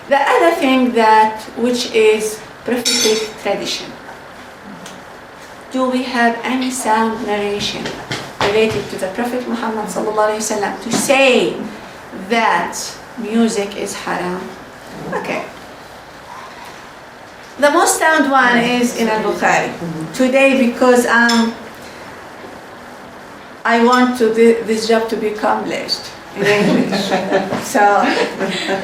The other thing which is prophetic tradition. Do we have any sound narration related to the Prophet Muhammad ﷺ to say that music is haram? Okay. The most sound one is in al-Bukhari. Today, because I want this job to be accomplished in English. So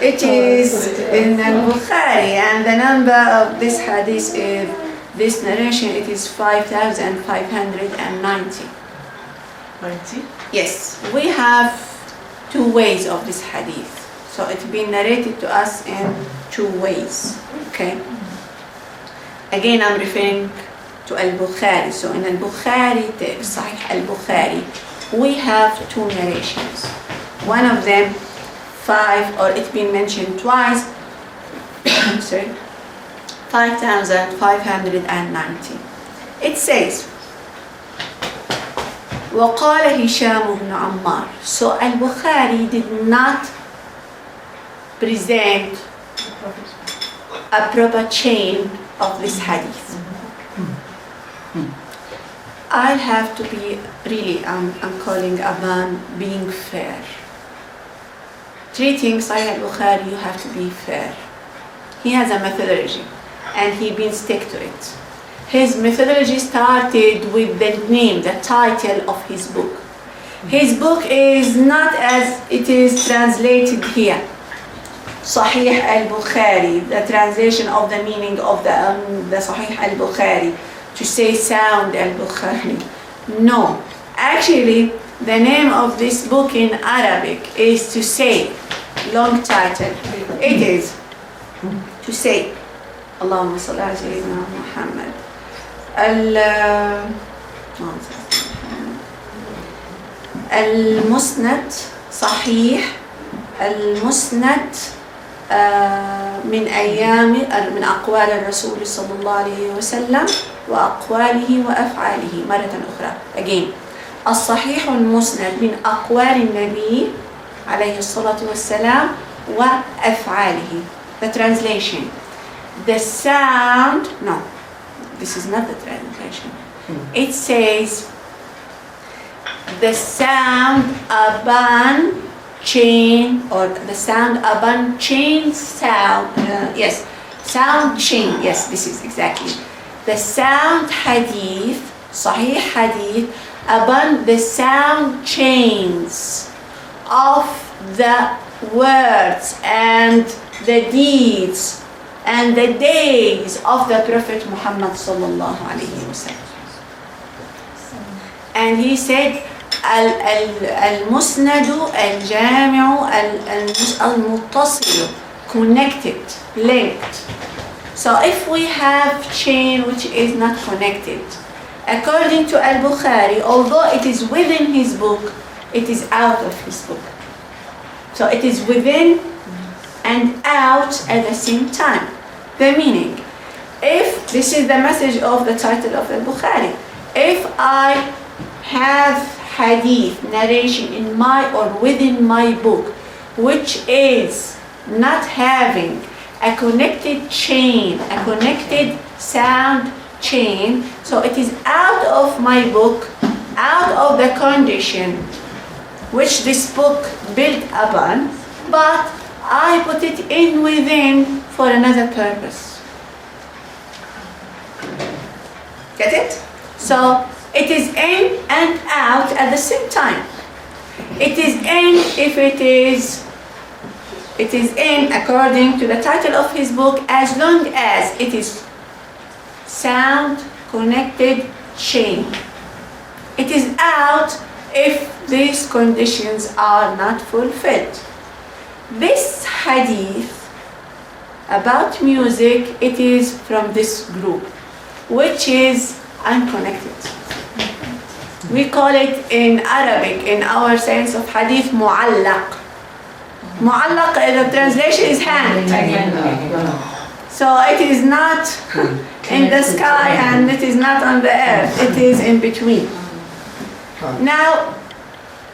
it is in al-Bukhari, and the number of this hadith is, this narration, it is 5,590. 90? Yes, we have two ways of this hadith. So it's been narrated to us in two ways. Okay. Again, I'm referring to al-Bukhari. So in al-Bukhari, Sahih al-Bukhari, we have two narrations. One of them, or it's been mentioned twice, sorry, 5,590. It says, وقال هشام بن عمار. So al-Bukhari did not present a proper chain of this hadith. I have to be really, I'm calling upon being fair. Treating Sahih al-Bukhari, you have to be fair. He has a methodology and he been stick to it. His methodology started with the name, the title of his book. His book is not as it is translated here. Sahih al-Bukhari, the translation of the meaning of the Sahih al-Bukhari, to say sound al-Bukhari. No, actually the name of this book in Arabic is to say, long title, it is to say, Allahumma salli ala Sayyidina Muhammad, al-Musnad, Sahih, al-Musnad, من أقوال الرسول صلى الله عليه وسلم وأقواله وأفعاله مرة أخرى. Again, الصحيح المسند من أقوال النبي عليه الصلاة والسلام وأفعاله. The translation. The sound, no, this is not the translation. It says the sound upon chain, or the sound upon chain sound, yes, sound chain, yes, this is exactly. The sound hadith, Sahih hadith, upon the sound chains of the words and the deeds and the days of the Prophet Muhammad sallallahu alayhi wa sallam. And he said, المسند الجامع المتصل, connected, linked. So if we have chain which is not connected, according to al-Bukhari, although it is within his book, it is out of his book. So it is within and out at the same time. The meaning, if this is the message of the title of al-Bukhari, if I have hadith narration in my or within my book which is not having a connected chain, a connected sound chain, so it is out of my book, out of the condition which this book built upon, but I put it in within for another purpose. Get it? So it is in and out at the same time. It is in if it is in according to the title of his book, as long as it is sound connected chain. It is out if these conditions are not fulfilled. This hadith about music, it is from this group, which is unconnected. We call it in Arabic, in our sense of hadith, mu'allaq. Mu'allaq, the translation is hand. So it is not in the sky and it is not on the earth. It is in between. Now,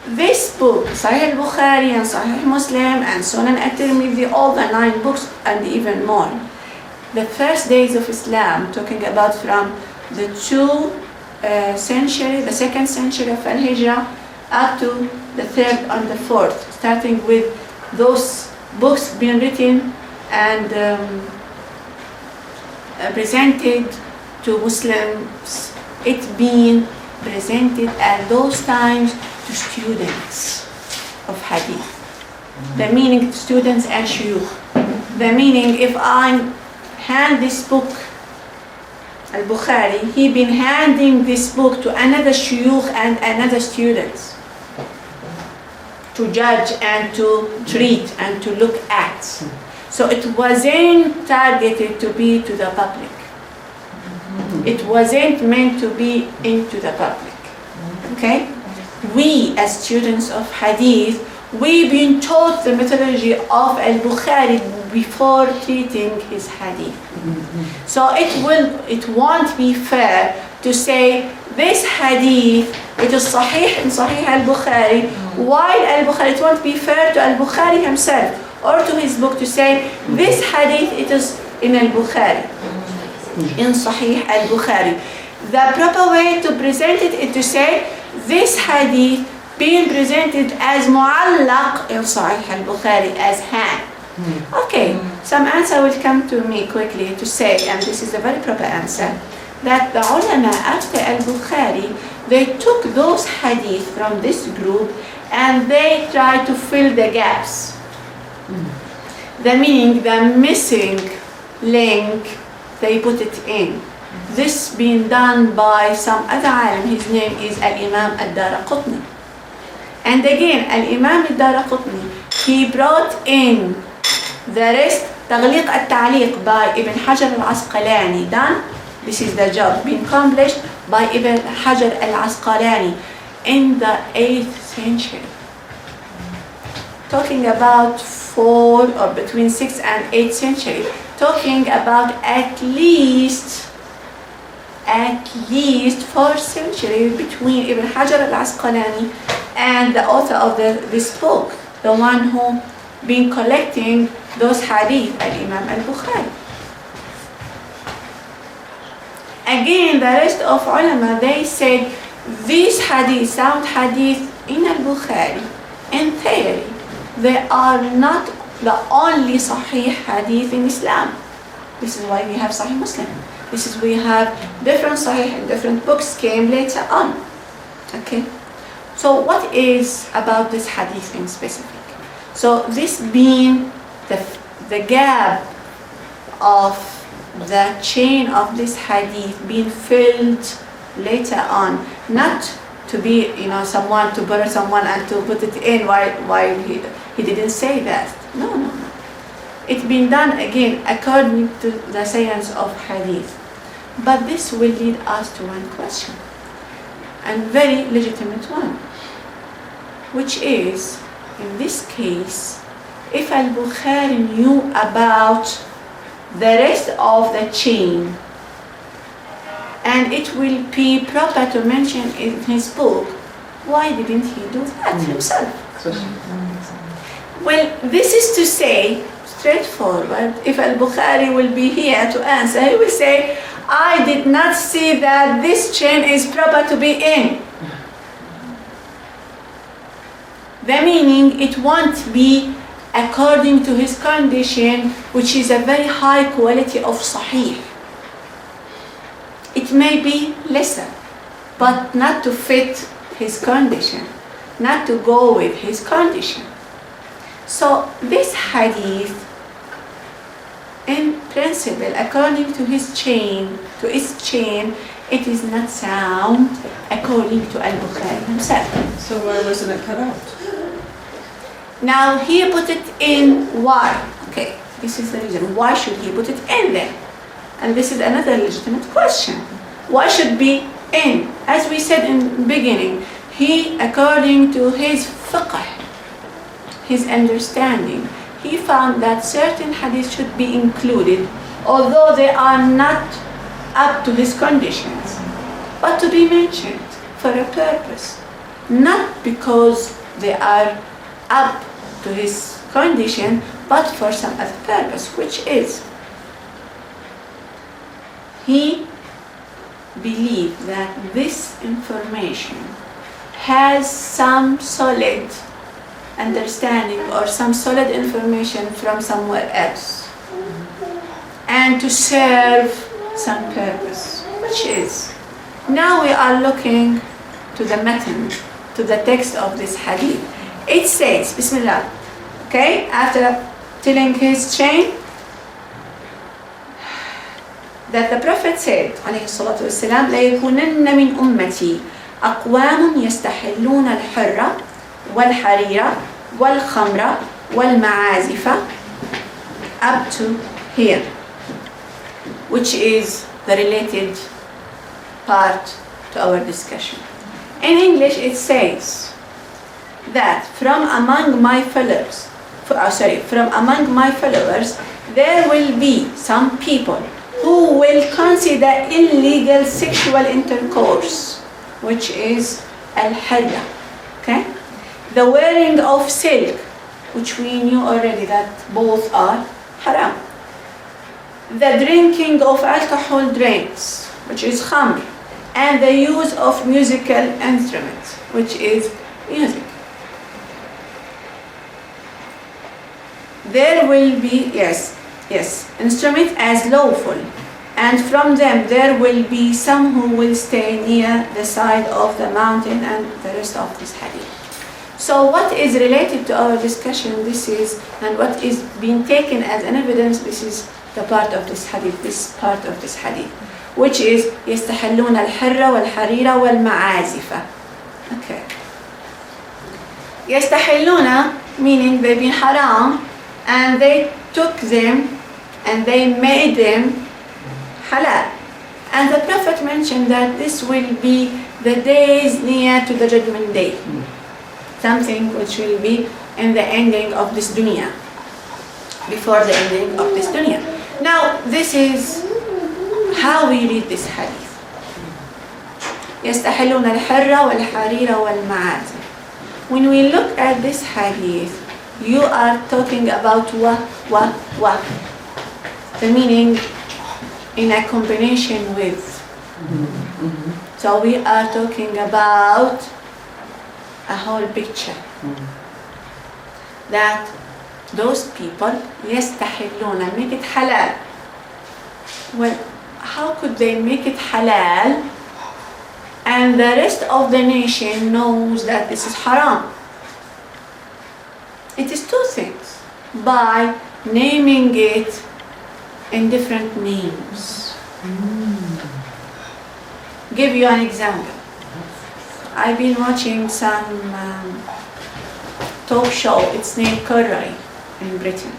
This book, Sahih al-Bukhari and Sahih Muslim and Sunan at-Tirmidhi, all the 9 books and even more. The first days of Islam, talking about from the 2nd century, the 2nd century of Al-Hijrah, up to the 3rd and the 4th, starting with those books being written and presented to Muslims, it being presented at those times to students of hadith. The meaning students and shuyukh. The meaning if I hand this book, al-Bukhari, he been handing this book to another shuyukh and another students to judge and to treat and to look at. So it wasn't targeted to be to the public. It wasn't meant to be into the public. Okay? We as students of hadith, we've been taught the methodology of al-Bukhari before treating his hadith. So it won't be fair to say this hadith, it is sahih in Sahih al-Bukhari, while al-Bukhari, it won't be fair to al-Bukhari himself or to his book to say this hadith, it is in al-Bukhari, in Sahih al-Bukhari. The proper way to present it is to say this hadith being presented as mu'allaq in Sahih al-Bukhari, as hand. Okay, some answer will come to me quickly to say, and this is a very proper answer, that the ulama after al-Bukhari, they took those hadith from this group and they tried to fill the gaps. The meaning, the missing link, they put it in. This being done by some other alim, his name is al-Imam al-Daraqutni. And again, al-Imam al-Daraqutni, he brought in the rest, تغليق التعليق by Ibn Hajar al-Asqalani, done. This is the job being accomplished by Ibn Hajar al-Asqalani in the 8th century. Talking about 4 or between 6th and 8th century. Talking about at least 4th century between Ibn Hajar al-Asqalani and the author of this book, the one who been collecting those hadith, al-Imam al-Bukhari. Again, the rest of ulama, they said these hadith, sound hadith in al-Bukhari, in theory, they are not the only sahih hadith in Islam. This is why we have Sahih Muslim. This is we have different sahih and different books came later on. Okay? So what is about this hadith in specific? So this being the gap of the chain of this hadith being filled later on, not to be, someone to bury someone and to put it in while he didn't say that. No. It's been done again according to the science of hadith. But this will lead us to one question, and very legitimate one, which is, in this case, if al-Bukhari knew about the rest of the chain, and it will be proper to mention in his book, why didn't he do that himself? Well, this is to say, straightforward, if al-Bukhari will be here to answer, he will say, I did not see that this chain is proper to be in. The meaning, it won't be according to his condition, which is a very high quality of sahih. It may be lesser, but not to fit his condition, not to go with his condition. So this hadith, in principle, according to its chain, it is not sound according to al-Bukhari himself. So why wasn't it cut out? Now he put it in, why? Okay, this is the reason. Why should he put it in there? And this is another legitimate question. Why should be in? As we said in the beginning, he, according to his fiqh, his understanding, he found that certain hadiths should be included, although they are not up to his conditions, but to be mentioned for a purpose. not because they are up to his condition, but for some other purpose, which is he believes that this information has some solid understanding or some solid information from somewhere else, and to serve some purpose, which is, now we are looking to the matan, to the text of this hadith. It says, Bismillah, okay, after telling his chain, that the Prophet said, عليه الصلاة والسلام, ليكونن من أمتي أقوام يستحلون الحر والحرير والخمر والمعازف, up to here, which is the related part to our discussion. In English it says that from among my followers, there will be some people who will consider illegal sexual intercourse, which is al-harra, okay? The wearing of silk, which we knew already that both are haram. The drinking of alcohol drinks, which is khamr, and the use of musical instruments, which is music. There will be, yes, instruments as lawful, and from them there will be some who will stay near the side of the mountain, and the rest of this hadith. So what is related to our discussion, this is, and what is being taken as an evidence, this is the part of this hadith, which is يستحلون الحر والحرير والمعازف. Okay. يستحلون, meaning they've been haram, and they took them and they made them halal. And the Prophet mentioned that this will be the days near to the judgment day. Something which will be in the ending of this dunya, before the ending of this dunya. Now, this is how we read this hadith. يستحلون الحر والحرير والمعازف. When we look at this hadith, you are talking about what? The meaning in a combination with. So we are talking about a whole picture. That those people يستحلون, make it halal. Well, how could they make it halal and the rest of the nation knows that this is haram? It is two things. By naming it in different names. Give you an example. I've been watching some talk show. It's named Curry in Britain.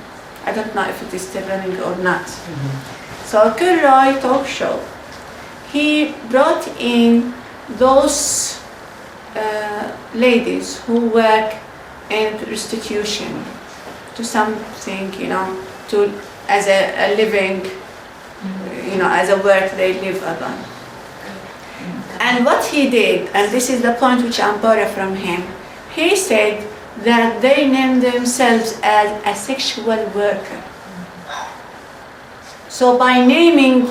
I don't know if it is still running or not. So Curry talk show. He brought in those ladies who work in prostitution to something, to as a living, as a work they live upon. And what he did, and this is the point which I'm borrowing from him, he said that they named themselves as a sexual worker. So by naming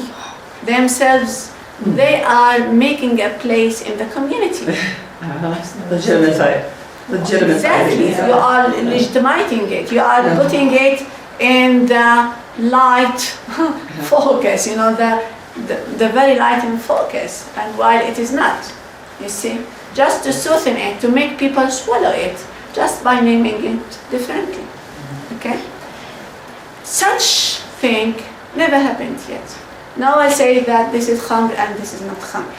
themselves, they are making a place in the community. Legitimate. Exactly. You are legitimating it. You are putting it in the light focus, the very light in focus, and while it is not, you see, just to soften it, to make people swallow it, just by naming it differently. Okay? Such thing never happened yet. No one say that this is khamr and this is not khamr.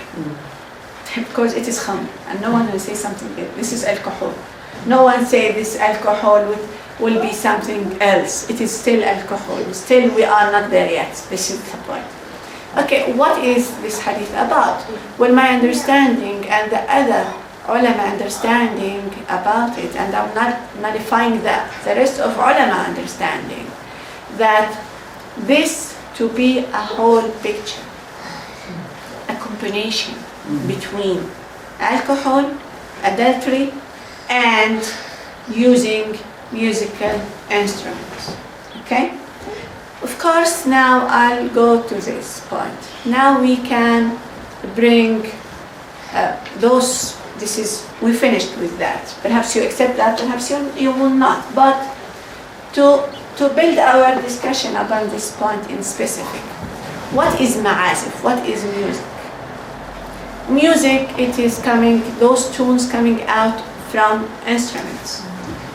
Because it is khamr, and no one will say something else. This is alcohol. No one say this alcohol will be something else. It is still alcohol. Still, we are not there yet. This is the point. Okay, what is this hadith about? Well, my understanding and the other ulama understanding about it, and I'm not nullifying the rest of ulama understanding, that this to be a whole picture, a combination between alcohol adultery, and using musical instruments. Okay? Of course, now I'll go to this point. Now we can bring we finished with that. Perhaps you accept that, perhaps you will not. But to build our discussion upon this point in specific, what is ma'azif? What is music? Music, it is those tunes coming out from instruments.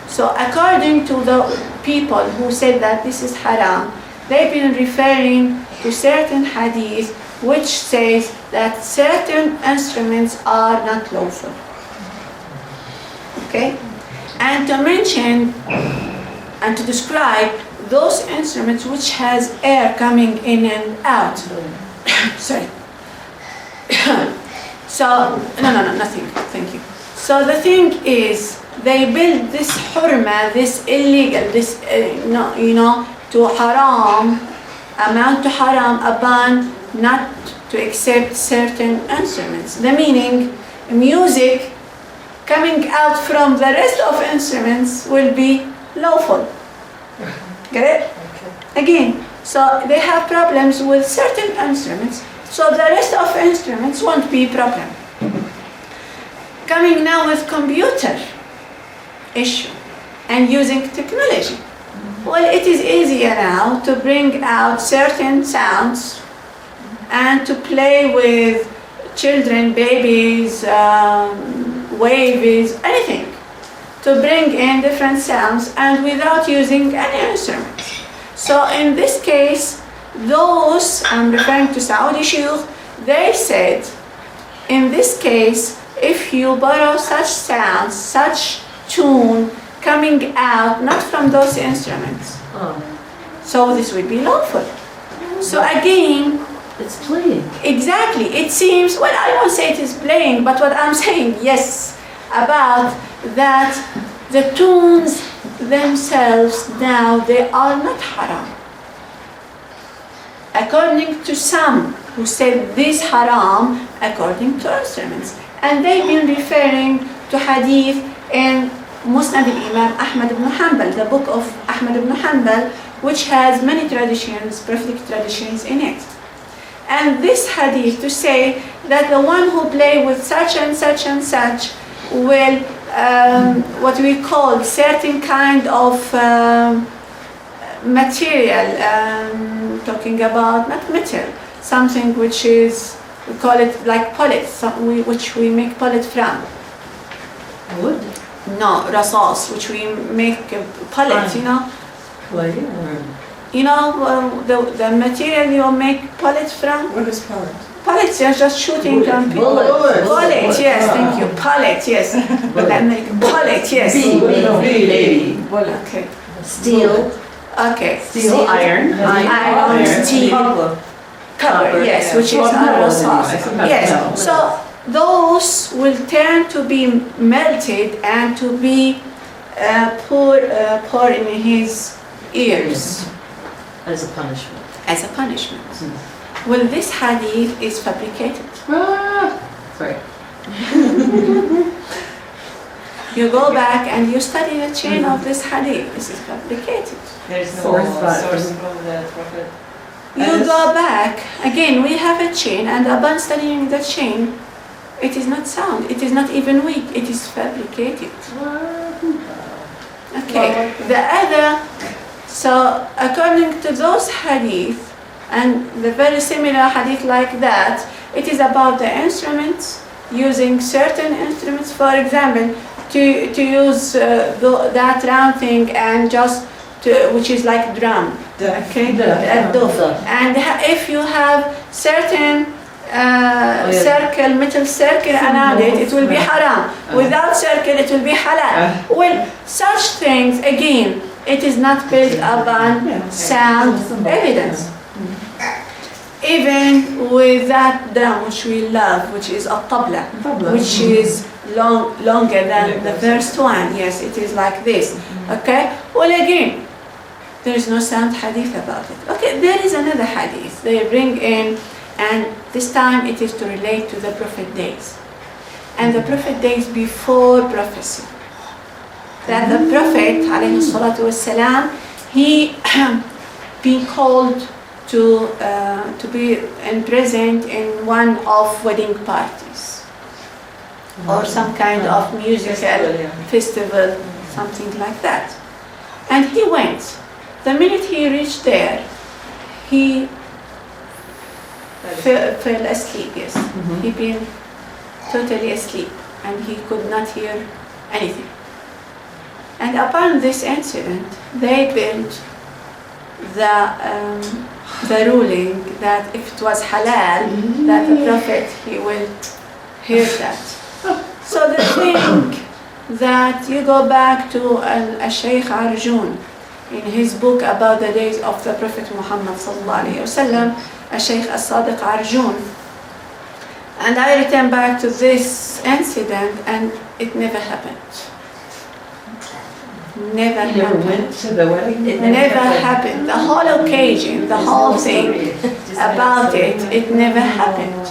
So according to the people who said that this is haram, they've been referring to certain hadith which says that certain instruments are not lawful. Okay? And to mention and to describe those instruments which has air coming in and out. Sorry. So, no, nothing. Thank you. So the thing is, they build this hurma, this illegal, this, to haram, amount to haram upon not to accept certain instruments. The meaning, music coming out from the rest of instruments will be lawful. Get it? Okay. Again, so they have problems with certain instruments, so the rest of instruments won't be problem. Coming now with computer issue and using technology. Well, it is easier now to bring out certain sounds and to play with children, babies, waves, anything, to bring in different sounds and without using any instruments. So in this case, those, I'm referring to Saudi Shuyukh, they said, in this case, if you borrow such sounds, such tune coming out, not from those instruments, so this would be lawful. So again, it's playing. Exactly. It seems, well, I won't say it is playing, but what I'm saying, yes, about that the tunes themselves now, they are not haram. According to some who said this haram, according to instruments. And they've been referring to hadith in Musnad al-Imam Ahmad ibn Hanbal, the book of Ahmad ibn Hanbal, which has many traditions, prophetic traditions in it. And this hadith to say that the one who play with such and such and such will, what we call certain kind of material, talking about, not material, something which is, we call it like pellets, which we make pellet from. Wood? No, rasas, which we make pellets, you know. Clay or? You know, the material you make pellets from? What is pellet? Pellets, you're just shooting on people. Bullets, yes, thank you. Pellets, yes. Bullets, yes. B. Okay. Steel. Okay. Steel, iron. Iron, steel. Copper, yes, which is our sauce. Yes, so those will turn to be melted and to be poured in his ears. As a punishment. As a punishment. Well, this hadith is fabricated. Sorry. You go back and you study the chain of this hadith. This is fabricated. There is no source from the Prophet. You go back, again, we have a chain, and upon studying the chain, it is not sound, it is not even weak, it is fabricated. Okay, the other, so according to those hadith, and the very similar hadith like that, it is about the instruments, using certain instruments, for example, to use that round thing and just which is like drum, okay, and if you have certain circle, metal circle around it, it will be haram. Without circle, it will be halal. Well, such things, again, it is not built upon sound evidence. Even with that drum which we love, which is a tabla, which is longer than the first one. Yes, it is like this. Okay. Well, again, there is no sound hadith about it. Okay, there is another hadith they bring in, and this time it is to relate to the Prophet days. and the Prophet days before prophecy. That the Prophet alayhi salatu wasalam, he been called to be present in one of wedding parties or some kind of musical festival, something like that. And he went. The minute he reached there, he fell asleep, yes. He been totally asleep and he could not hear anything. And upon this incident, they built the ruling that if it was halal, that the Prophet, he will hear that. So the thing that you go back to Shaykh Arjun in his book about the days of the Prophet Muhammad sallallahu alaihi wasallam, Shaykh As-Sadiq Arjun, and I return back to this incident and it never happened. Never You never happened. went to the wedding? It never happened. The whole occasion, the whole thing about it never happened.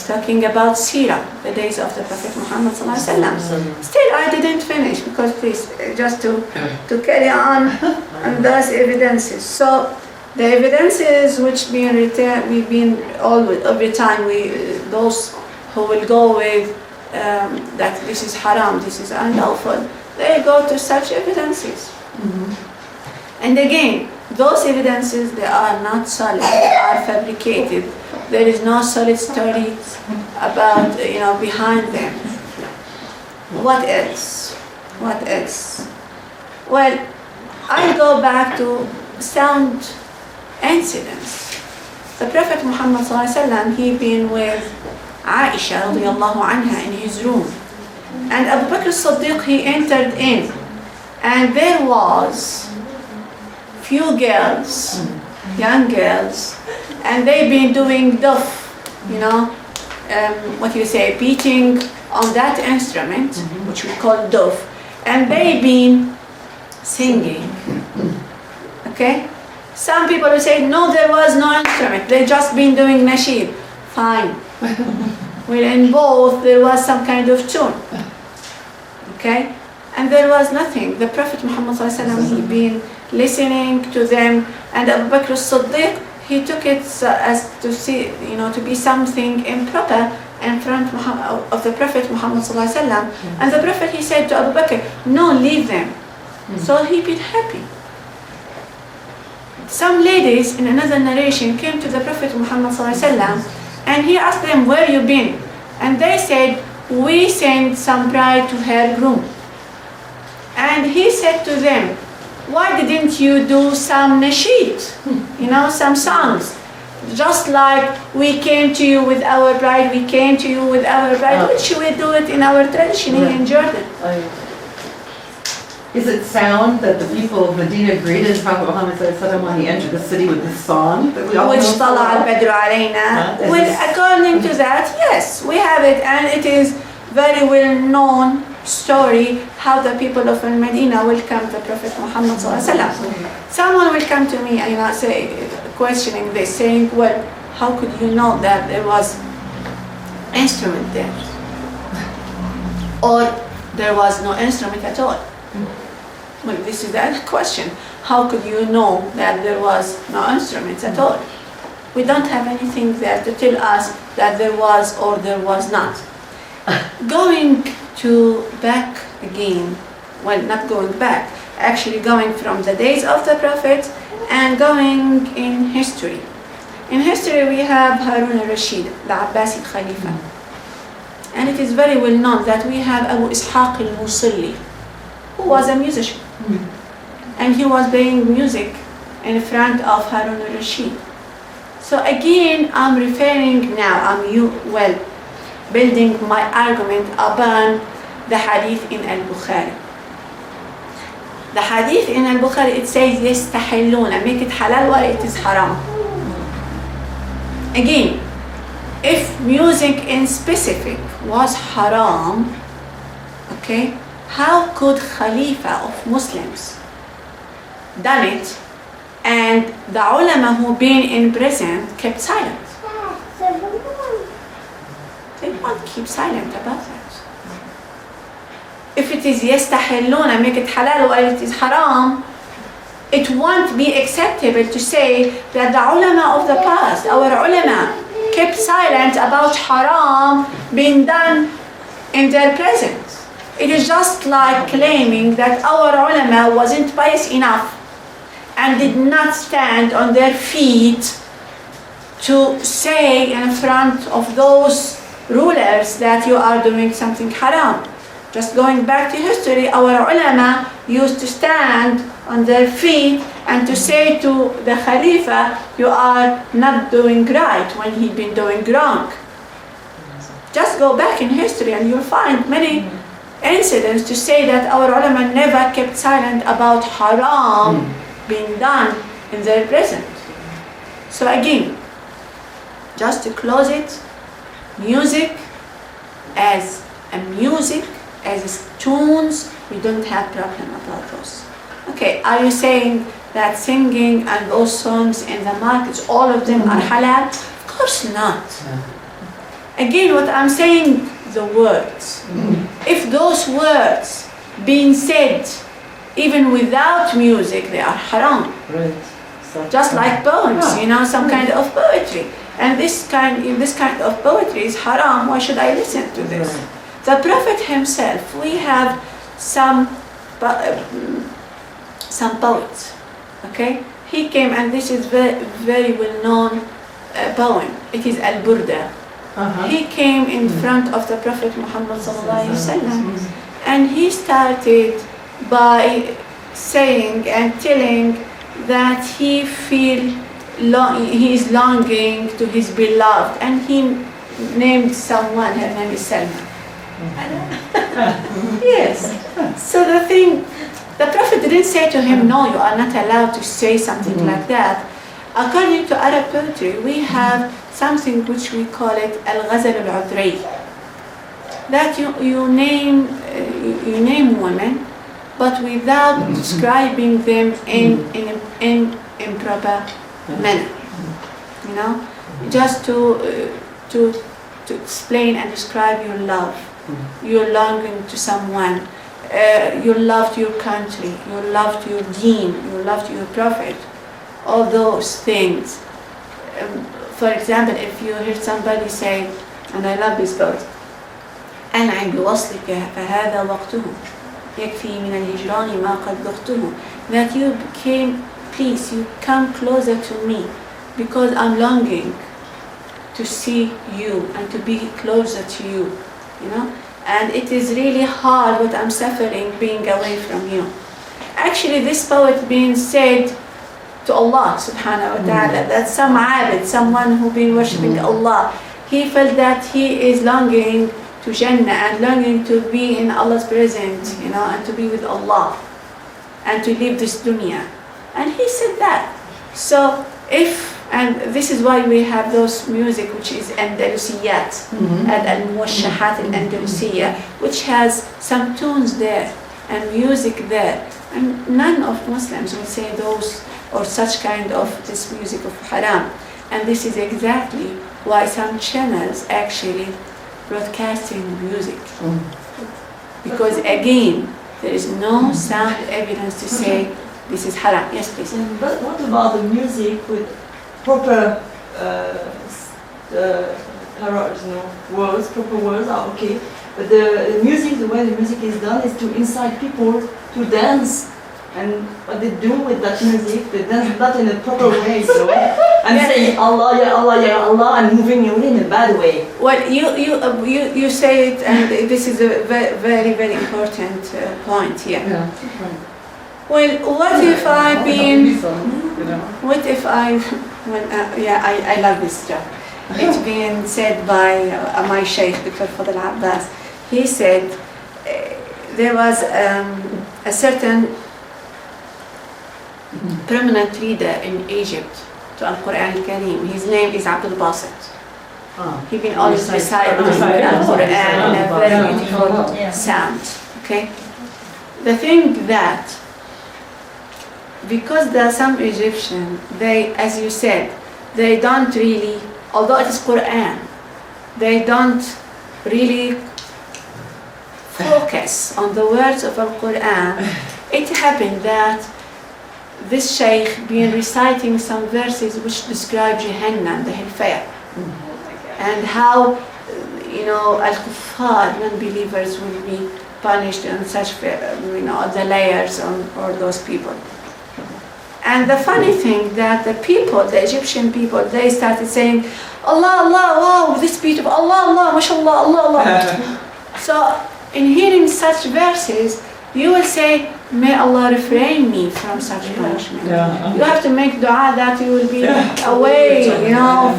Talking about Sirah, the days of the Prophet Muhammad sallallahu alaihi wasallam. Still, I didn't finish because please, just to carry on those evidences. So, the evidences which being returned, we've been always every time those who will go with that this is haram, this is unlawful, they go to such evidences. And again, those evidences, they are not solid, they are fabricated. There is no solid story about, behind them. What else? What else? Well, I go back to sound incidents. The Prophet Muhammad sallallahu alaihi wasallam, he been with Aisha radiallahu anha in his room. And Abu Bakr as-Siddiq, he entered in. And there was few girls, young girls, and they've been doing duf, beating on that instrument, which we call duf, and they've been singing. Okay? Some people will say, no, there was no instrument, they just been doing nasheed. Fine. Well, in both, there was some kind of tune. Okay? And there was nothing. The Prophet Muhammad ﷺ, he been listening to them, and Abu Bakr as-Siddiq, he took it as to see, to be something improper in front of the Prophet Muhammad ﷺ. And the Prophet, he said to Abu Bakr, no, leave them. So he been happy. Some ladies in another narration came to the Prophet Muhammad ﷺ, and he asked them, where you been? And they said, we sent some bride to her groom. And he said to them, why didn't you do some nasheed, some songs? Just like we came to you with our bride, we came to you with our bride, which we do it in our tradition here in Jordan. Is it sound that the people of Medina greeted Prophet Muhammad when he entered the city with this song? That we all Which know? طلع البدر علينا. Is Well, this- according to that, yes, we have it, and it is very well known story how the people of Medina welcomed the Prophet Muhammad ﷺ. Someone will come to me and say, questioning this, saying, well, how could you know that there was instrument there? Or there was no instrument at all? Well, this is the other question. How could you know that there was no instruments at all? We don't have anything there to tell us that there was or there was not. Going to back again, well, not going back, actually going from the days of the Prophet and going in history. In history, we have Harun al-Rashid, the Abbasi Khalifa. And it is very well known that we have Abu Ishaq al-Musalli, who was a musician. And he was playing music in front of Harun al-Rashid. So again, I'm referring now, building my argument upon the hadith in al-Bukhari. The hadith in al-Bukhari, it says, يستحلون, make it halal while it is haram. Again, if music in specific was haram, okay, how could Khalifa of Muslims done it and the ulama who been in prison kept silent? They won't keep silent about that. If it is يستحلون, make it halal, while it is haram, it won't be acceptable to say that the ulama of the past, our ulama, kept silent about haram being done in their presence. It is just like claiming that our ulama wasn't pious enough and did not stand on their feet to say in front of those rulers that you are doing something haram. Just going back to history, our ulama used to stand on their feet and to say to the Khalifa, you are not doing right when he'd been doing wrong. Just go back in history and you'll find many incidents to say that our ulama never kept silent about haram being done in their presence. So again, just to close it, music as a music, as tunes, we don't have problem about those. Okay, are you saying that singing and those songs in the markets, all of them are halal? Of course not. Again, what I'm saying, the words. If those words being said even without music, they are haram. Right. So, Just like poems, some kind of poetry. And this kind of poetry is haram. Why should I listen to this? Right. The Prophet himself, we have some poets, okay? He came, and this is very, very well-known poem. It is Al-Burda. He came in front of the Prophet Muhammad sallallahu alaihi wasallam, and he started by saying and telling that he is longing to his beloved, and he named someone. Her name is Salma. Yes. So the Prophet didn't say to him, no, you are not allowed to say something like that. According to Arab poetry, we have something which we call it al-ghazal al-udri. That you name women, but without describing them in improper manner. Just to explain and describe your love. Your longing to someone, you loved your country, you loved your deen, you loved your prophet, all those things. For example, if you hear somebody say, and I love this verse, أنعم بوصلك فهذا وقته يكفي من الهجران ما قد ذقته, that you come closer to me because I'm longing to see you and to be closer to you. And it is really hard what I'm suffering being away from you. Actually, this poet being said to Allah subhanahu wa ta'ala, that some abid, someone who been worshipping Allah, he felt that he is longing to Jannah and longing to be in Allah's presence, and to be with Allah and to leave this dunya. And he said that. So and this is why we have those music which is Andalusiyat, al-Muwashahat al-Andalusiyya, which has some tunes there and music there. And none of Muslims will say those or such kind of this music of haram. And this is exactly why some channels actually broadcasting music. Because again, there is no sound evidence to say this is haram. Yes, please. But what about the music with proper words? Proper words are okay, but the music, the way the music is done, is to incite people to dance. And what they do with that music, they dance not in a proper way, and saying Allah, Ya Allah, Ya Allah, and moving only in a bad way. Well, you say it, and this is a very, very important point here. Yeah. Well, what if I love this job. It's been said by my Shaykh, Dr. Fadl Abbas. He said there was a certain prominent leader in Egypt to Al-Quran Al-Kareem. His name is Abdul Basit. He been always reciting Al-Quran in a very beautiful sound. Okay? The thing that, because there are some Egyptians, they, as you said, they don't really, although it is Quran, they don't really focus on the words of Al-Quran, it happened that this sheikh being reciting some verses which describe Jahannam, the hellfire, and how, al-kuffar, non-believers will be punished in such, the layers on all those people. And the funny thing that the people, the Egyptian people, they started saying, Allah, Allah, wow, this beautiful, Allah, Allah, mashallah, Allah, Allah. So in hearing such verses, you will say, may Allah refrain me from such punishment. Yeah. You have to make dua that you will be away,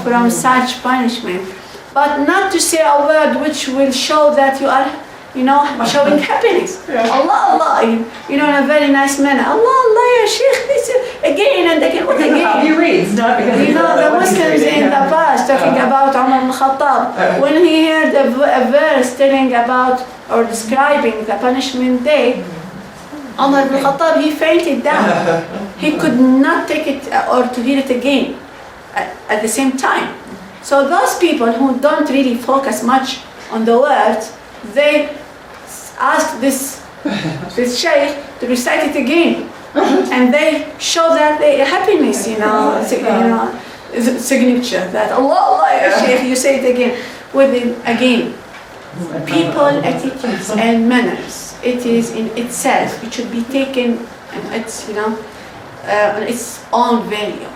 from such punishment. But not to say a word which will show that you are, showing happiness. Allah, Allah, in a very nice manner. Allah, Allah, ya Sheikh, this again and again, what Because of how he again? reads, not because of The what he's Muslims reading. in the past talking about Umar ibn Khattab, when he heard a verse telling about or describing the punishment day, Umar ibn Khattab, he fainted down. He could not take it or to hear it again at the same time. So those people who don't really focus much on the words, they ask this sheikh to recite it again, and they show that the happiness, signature that Allah, Allah, ya sheikh, you say it again, with it again. People, attitudes, and manners. It is in itself. It should be taken on its, on its own value.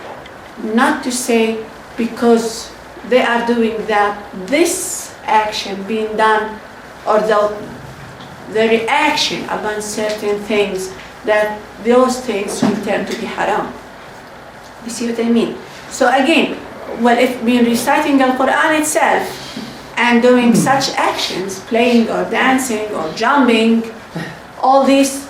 Not to say because they are doing that, this action being done, or the reaction upon certain things, that those things will turn to be haram. You see what I mean? So again, if being reciting Al-Quran itself and doing such actions, playing or dancing or jumping, all this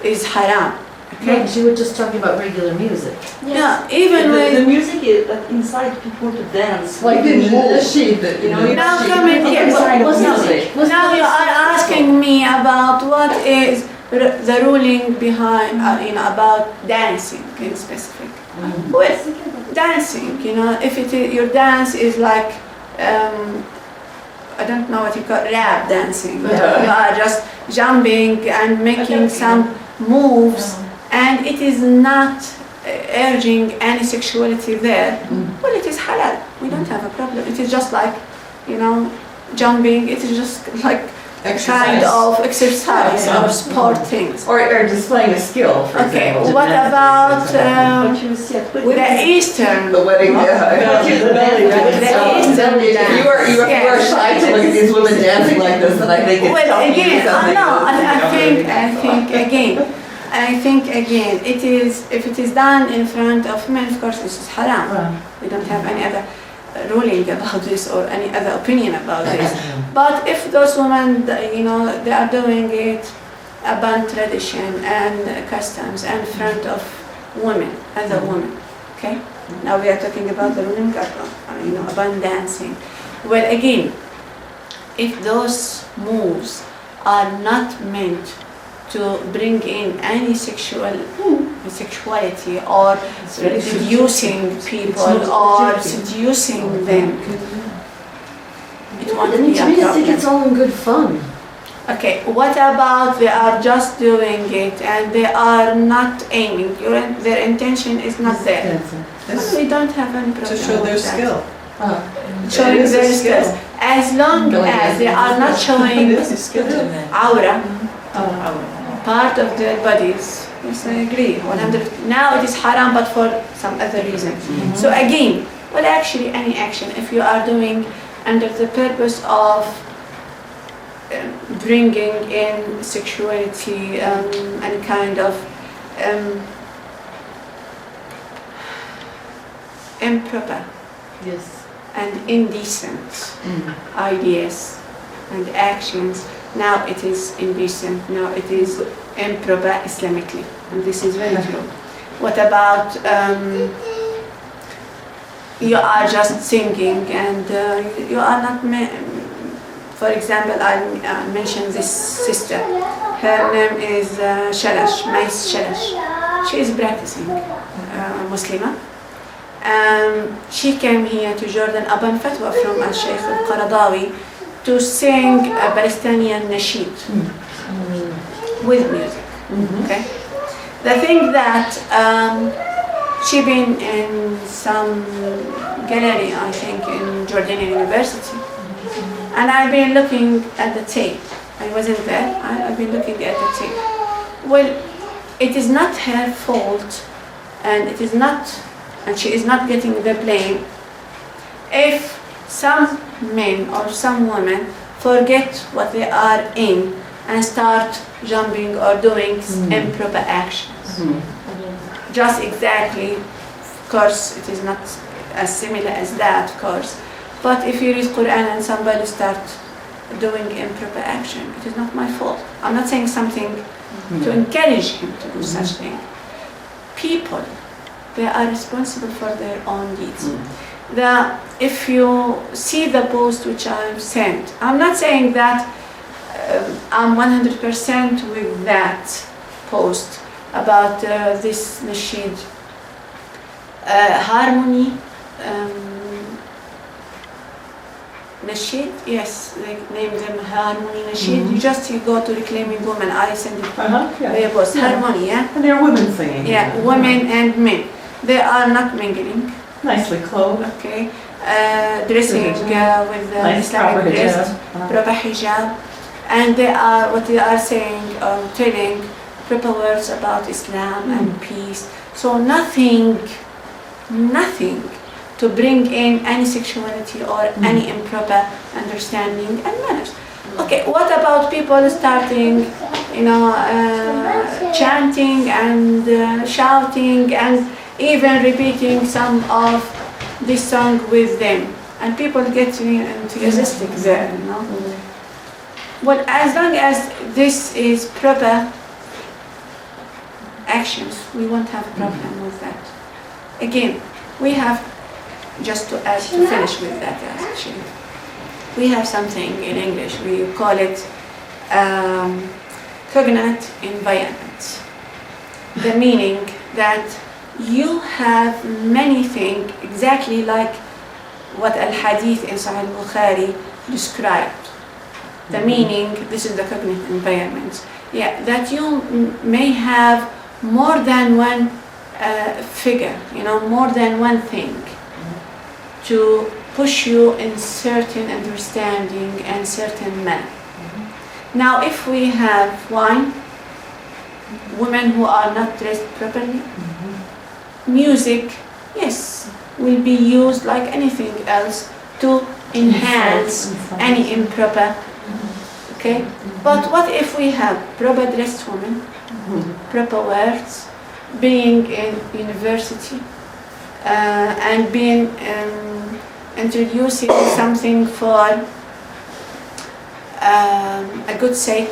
is haram. Okay? Because you were just talking about regular music. Yeah, even the with music is that incite people to dance. Like the sheep that, now coming here. Now you are asking me about what is the ruling behind, about dancing in specific. With dancing, if your dance is like, I don't know what you call rap dancing. You are just jumping and making some moves, and it is not urging any sexuality there. Well, it is halal. We don't have a problem. It is just like, jumping. It is just like kind of exercise or sport things. Or displaying a skill, for example. Okay, what about What you see at the Eastern? The wedding, The Eastern If you are dance. shy to look at these women dancing like this, then I think it's Well, telling you again, something. I think again, it is, if it is done in front of men, of course this is haram. We don't have any other ruling about this or any other opinion about this. But if those women, they are doing it upon tradition and customs and in front of women, other women, okay? Now we are talking about the ruling upon dancing. Well, again, if those moves are not meant to bring in any sexuality or seducing people or seducing them, it won't be a To me, I think problem. it's all in good fun. Okay, what about they are just doing it and they are not aiming? Their intention is not there. We don't have any problem To show their with that. skill. Showing It is a their skill. skills. As long as they are not showing It is a skill to men. aura, part of their bodies. Yes, I agree. 100. Now it is haram, but for some other reason. So again, well, actually, any action, if you are doing under the purpose of bringing in sexuality and kind of improper Yes. and indecent ideas and actions. Now it is indecent, now it is improper Islamically, and this is very true. What about you are just singing and you are not, for example, I mentioned this sister, her name is Shalash, Mais Shalash. She is practicing Muslimah. She came here to Jordan upon fatwa from Al-Sheikh Al-Qaradawi to sing a Palestinian nasheed with music. Okay. The thing that she been in some gallery, I think, in Jordanian University, and I've been looking at the tape. I wasn't there. I've been looking at the tape. Well, it is not her fault, and it is not, and she is not getting the blame if some men or some women forget what they are in and start jumping or doing improper actions. Just exactly, of course, it is not as similar as that, of course. But if you read Quran and somebody start doing improper action, it is not my fault. I'm not saying something to encourage him to do such thing. People, they are responsible for their own deeds. If you see the post which I've sent, I'm not saying that I'm 100% with that post about this nasheed. Harmony, nasheed, yes, they name them Harmony nasheed. You go to Reclaiming Women, I send it their post. Harmony, yeah? And they're women singing. Yeah, women and men. They are not mingling. Nicely clothed. Okay. Dressing with Nice Islamic proper dress, hijab. proper hijab. And they are, what they are saying, telling proper words about Islam and peace. So nothing to bring in any sexuality or any improper understanding and manners. Okay, what about people starting, chanting and shouting and even repeating some of this song with them, and people getting enthusiastic there, Well, as long as this is proper actions, we won't have a problem with that. Again, we have, just to finish with that actually, we have something in English, we call it cognate environment. The meaning that you have many things exactly like what al-hadith in Sahih al-Bukhari described. The meaning, this is the cognate environment. Yeah, that you may have more than one figure, more than one thing to push you in certain understanding and certain manner. Now, if we have women who are not dressed properly, music, yes, will be used like anything else to enhance any improper, okay? But what if we have proper dressed women, proper words, being in university, and being introducing something for a good sake,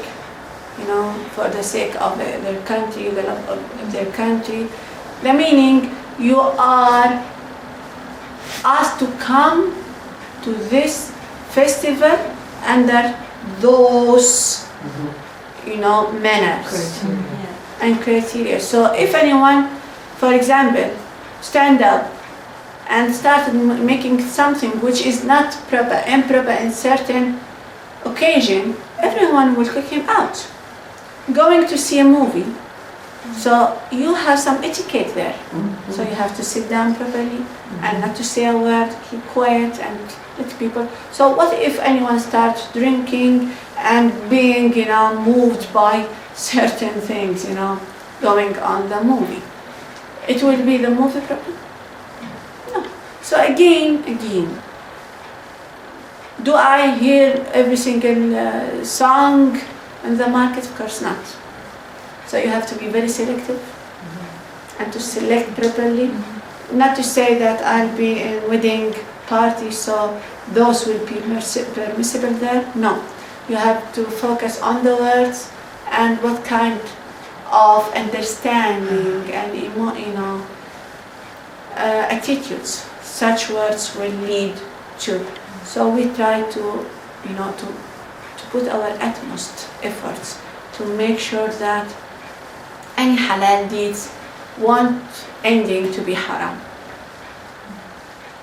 for the sake of their country, the love of their country. The meaning, you are asked to come to this festival under those, manners and criteria. So if anyone, for example, stand up and started making something which is not proper, improper in certain occasion, everyone will kick him out. Going to see a movie, so you have some etiquette there. So you have to sit down properly and not to say a word, keep quiet and let people. So what if anyone starts drinking and being, moved by certain things, going on the movie? It will be the movie problem? No. So again, do I hear every single song in the market? Of course not. So you have to be very selective and to select properly. Not to say that I'll be in wedding party, so those will be permissible there. No, you have to focus on the words and what kind of understanding and attitudes such words will lead to. So we try to put our utmost efforts to make sure that any halal deeds won't ending to be haram.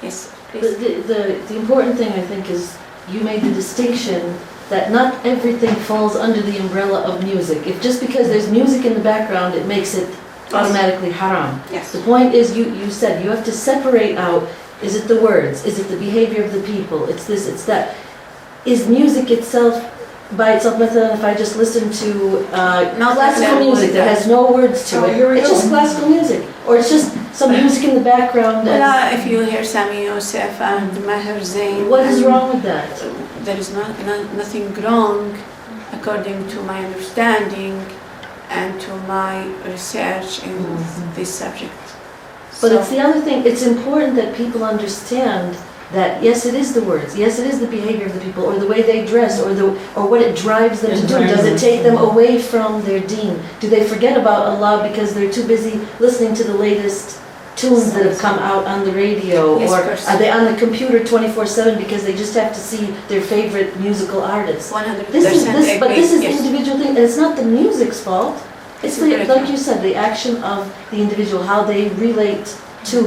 Yes, please. The important thing I think is you made the distinction that not everything falls under the umbrella of music. If just because there's music in the background, it makes it automatically haram. Yes. The point is, you said you have to separate out, is it the words, is it the behavior of the people, it's this, it's that. Is music itself, by itself, مثلا if I just listen to classical music that has no words to Oh, here it, we it's go. just classical music. Or it's just some music in the background. Well, if you hear Sami Youssef and Maher Zain, What is wrong with that? There is nothing wrong, according to my understanding and to my research in this subject. But So- it's the other thing, it's important that people understand that yes, it is the words, yes, it is the behavior of the people, or the way they dress, or what it drives them to do. Does it take them away from their deen? Do they forget about Allah because they're too busy listening to the latest tunes that have come out on the radio? Yes, Or of course. are they on the computer 24/7 because they just have to see their favorite musical artists? 100% But this is yes. individual thing, and it's not the music's fault. It's the, Very like true. you said, the action of the individual, how they relate to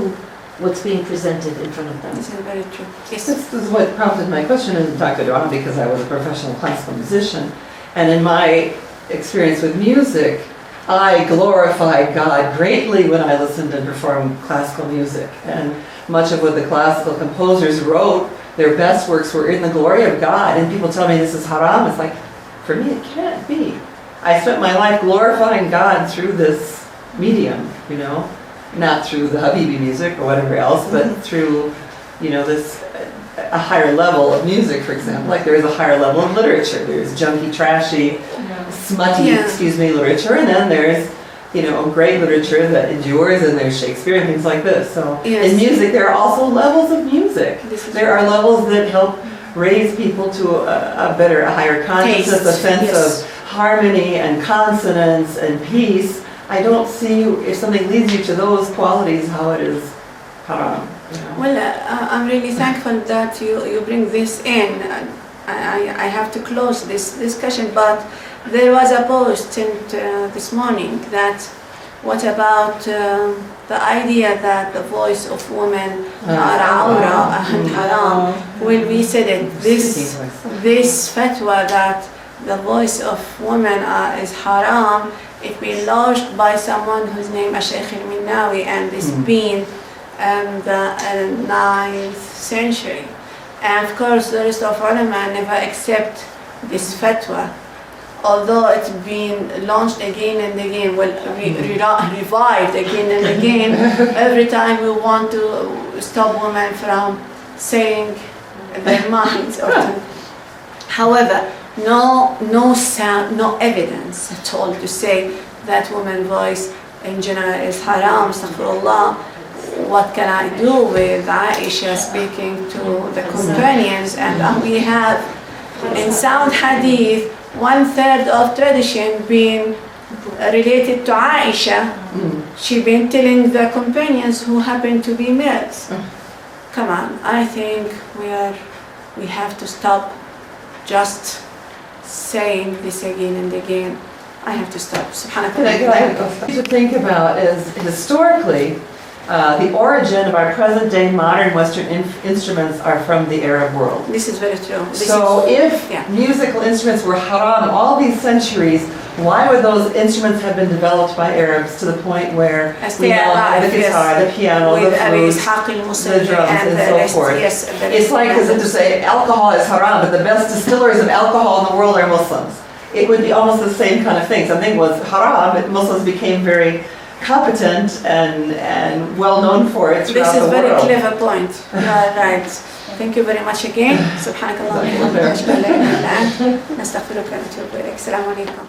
what's being presented in front of them. This is very true. Yes. This is what prompted my question in Dr. Dua, because I was a professional classical musician. And in my experience with music, I glorified God greatly when I listened and performed classical music. And much of what the classical composers wrote, their best works were in the glory of God. And people tell me this is haram. It's like, for me, it can't be. I spent my life glorifying God through this medium, you know, not through the Habibi music or whatever else, but through, you know, this a higher level of music, for example. Like there is a higher level of literature. There's junky, trashy, smutty, Yeah. excuse me, literature, and then there's, you know, great literature that endures, and there's Shakespeare and things like this. So Yes. in music, there are also levels of music. This is There are levels that help raise people to a higher consciousness, Taste, a sense yes. of harmony and consonance and peace. I don't see if something leads you to those qualities how it is haram. You know? Well, I'm really thankful that you bring this in. I have to close this discussion, but there was a post this morning that what about the idea that the voice of women are awra and haram? Well, we said it. This fatwa that the voice of women is haram, it's been lodged by someone whose name is Sheikh al-Minawi, and it's been the 9th century. And of course, the rest of ulama never accept this fatwa, although it's been launched again and again, revived again and again, every time we want to stop women from saying their minds. However, no sound, no evidence at all to say that women's voice in general is haram. Astaghfirullah. What can I do with Aisha speaking to the companions? And we have in sound hadith 1/3 of tradition being related to Aisha. She been telling the companions who happen to be males. Come on, I think we have to stop just saying this again and again. I have to stop. Subhanallah. To think about is historically, the origin of our present-day modern Western instruments are from the Arab world. This is very true. So if yeah. musical instruments were haram all these centuries, why would those instruments have been developed by Arabs to the point where we now have the guitar, the piano, the flute, the drums, and so forth? Yes, It's like as if to say alcohol is haram, but the best distillers of alcohol in the world are Muslims. It would be almost the same kind of thing. Something was haram, but Muslims became very competent and well known for it throughout the world. This is a very clever point. Right. Thank you very much again. سبحانك اللهم وبحمدك. نستغفرك ونتوب إليك. السلام عليكم.